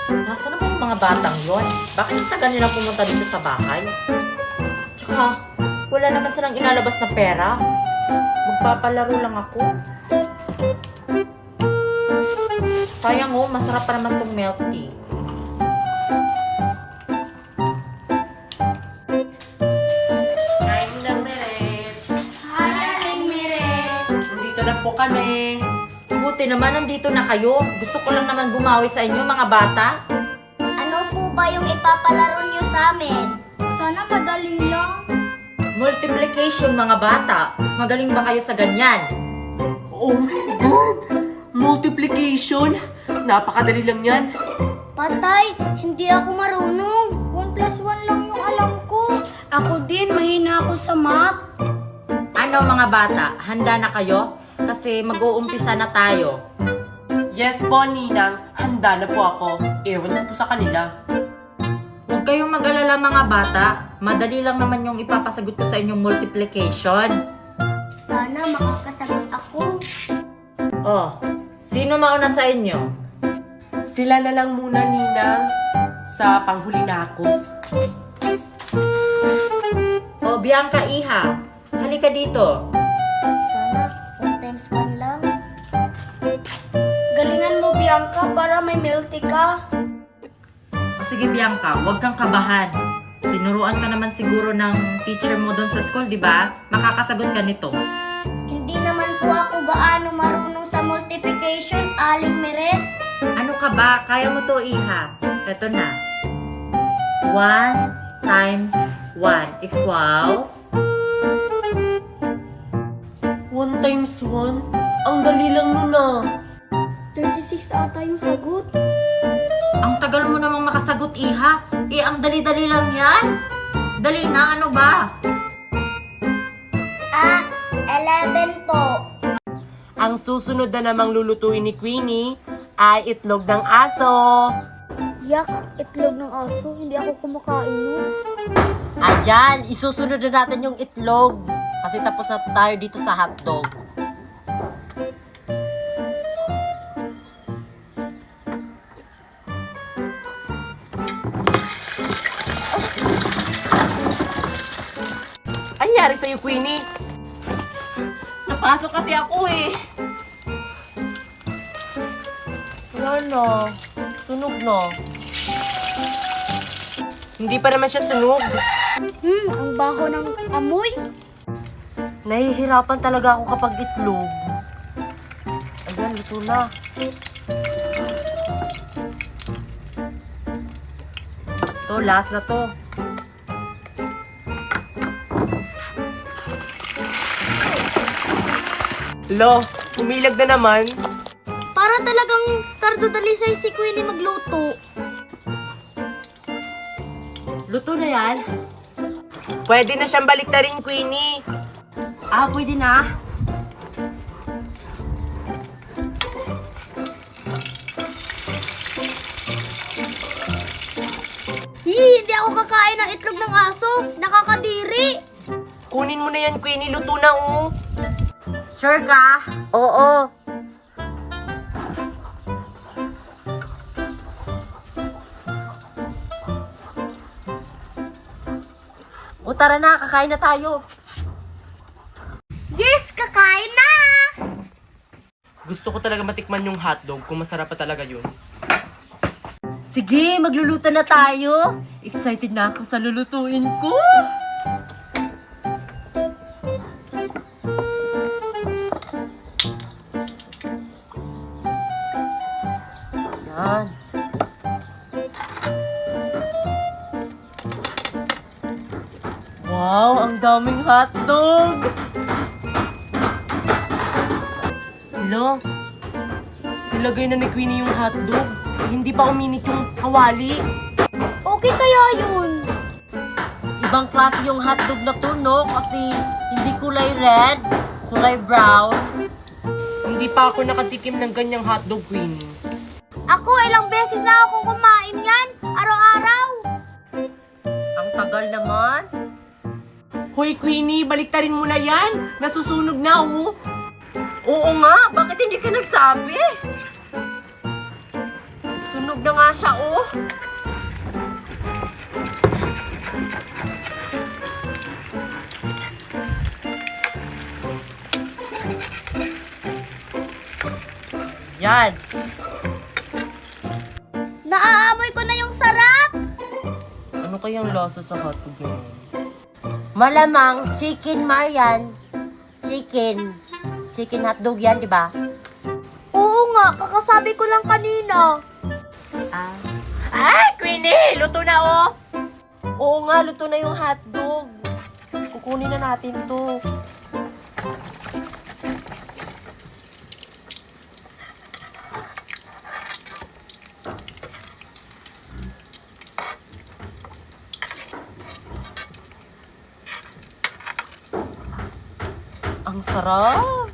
Nasaan na ba yung mga batang yon? Bakit ang tagal nilang pumunta dito sa bahay? Tsaka, wala naman silang inalabas na pera. Magpapalaro lang ako. Sayang oh, masarap pa naman tong milk tea. Kain na Meret. Hi, Aling Miret. Nandito na po kami. Buti naman nandito na kayo. Gusto ko lang naman bumawi sa inyo mga bata. Ano po ba yung ipapalaro niyo sa amin? Sana madali lang. Multiplication mga bata. Magaling ba kayo sa ganyan? Oh my God! Multiplication? Napakadali lang yan. Patay, hindi ako marunong. 1 plus 1 lang yung alam ko. Ako din, mahina ako sa math. Ano mga bata, handa na kayo? Kasi mag-uumpisa na tayo. Yes po, Ninang. Handa na po ako. Ewan ko po sa kanila. Huwag kayong mag-alala mga bata. Madali lang naman yung ipapasagot ko sa inyong multiplication. Sana makakasagot ako. Oh, sino mauna sa inyo? Sila na lang muna, Ninang. Sa panghuli na ako. Oh, Bianca Iha, halika dito. Sana 1 times 1 lang. Galingan mo, Bianca, para may melty ka. O sige Bianca, huwag kang kabahan. Tinuruan ka naman siguro ng teacher mo doon sa school, di ba? Makakasagot ka nito. Hindi naman po ako gaano marunong sa multiplication, Aling Miret. Ano ka ba? Kaya mo to, Iha. Ito na. 1 times 1 equals... 1 times 1? Ang dali lang nun ah. 36 ata yung sagot. Ang tagal mo namang makasagot, Iha. Eh, ang dali-dali lang yan. Dali na, ano ba? 11 po. Ang susunod na namang lulutuin ni Queenie ay itlog ng aso. Yak, itlog ng aso. Hindi ako kumakain nun. Ayan, isusunod na natin yung itlog. Kasi tapos na tayo dito sa hotdog. Anyari sa'yo, Queenie? Napasok kasi ako eh. Wala na. Sunog na. Hindi pa naman siya sunog. Ang baho ng amoy. Nahihirapan talaga ako kapag itlog. Ayan, luto na. To, last na to. Lo, umilag na naman. Para talagang kardodalisay si Queenie magluto. Luto na yan? Pwede na siyang baliktarin, Queenie. Ah, pwede na. Hindi ako kakain ng itlog ng aso. Nakakadiri. Kunin mo na yan, Queenie. Luto na, oh. Sure ka? Oo. O tara na, kakain na tayo. Yes, kakain na! Gusto ko talaga matikman yung hotdog kung masarap pa talaga yun. Sige, magluluto na tayo. Excited na ako sa lulutuin ko. Yan. Wow, ang daming hotdog. Lo, nilagay na ni Queenie yung hotdog. Hindi pa uminit yung kawali. Okay kaya yun? Ibang klase yung hotdog na to, no? Kasi hindi kulay red, kulay brown. Hindi pa ako nakatikim ng ganyang hotdog, Queenie. Ako, ilang beses na akong kumain yan. Araw-araw. Ang tagal naman. Hoy, Queenie, baliktarin mo na yan. Nasusunog na, oh. Oo nga, bakit hindi ka nagsabi? Sunog na na nga siya, oh. Yan. Naaamoy ko na yung sarap! Ano kayang lasa sa hotdog yun? Malamang chicken Marian. Chicken. Chicken hotdog yan, di ba? Oo nga, kakasabi ko lang kanina. Ay, Queenie! Luto na, oh! Oo nga, luto na yung hotdog. Kukunin na natin to. Ang sarap!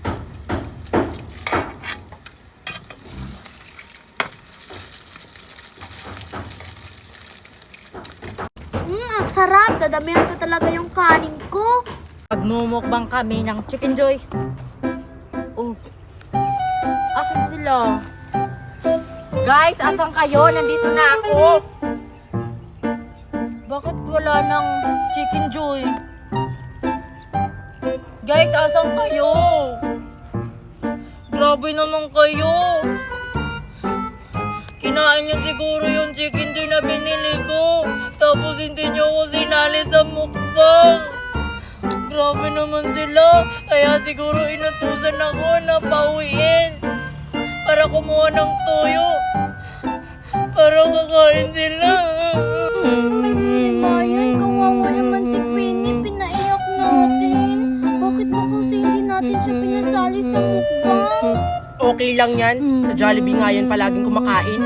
Ang sarap. Dadamihan ko talaga yung kanin ko. Magmumukbang kami ng Chicken Joy. Oh. Asan sila? Guys, asan kayo? Nandito na ako. Bakit wala ng Chicken Joy? Guys, asan kayo? Grabe naman kayo. Kinain niyo siguro yung Chicken Joy na binili ko. Tapos hindi niyo ako sinali sa mukbang. Grabe naman sila. Kaya siguro inutusan ako na pauwiin. Para kumuha ng toyo. Para kakain sila. Mayan, kawawa naman si Queenie. Pinaiyak natin. Bakit ba kasi hindi natin siya pinasali sa mukbang? Okay lang yan. Sa Jollibee nga yan palaging kumakain.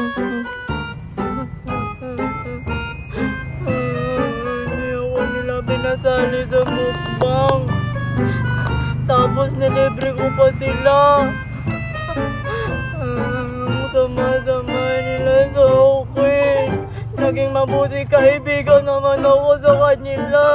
Hindi ako nila pinasali sa mukbang. Tapos nilibre ko pa sila. Ang sama-sama nila sa akin. Naging mabuti kaibigan naman ako sa kanila.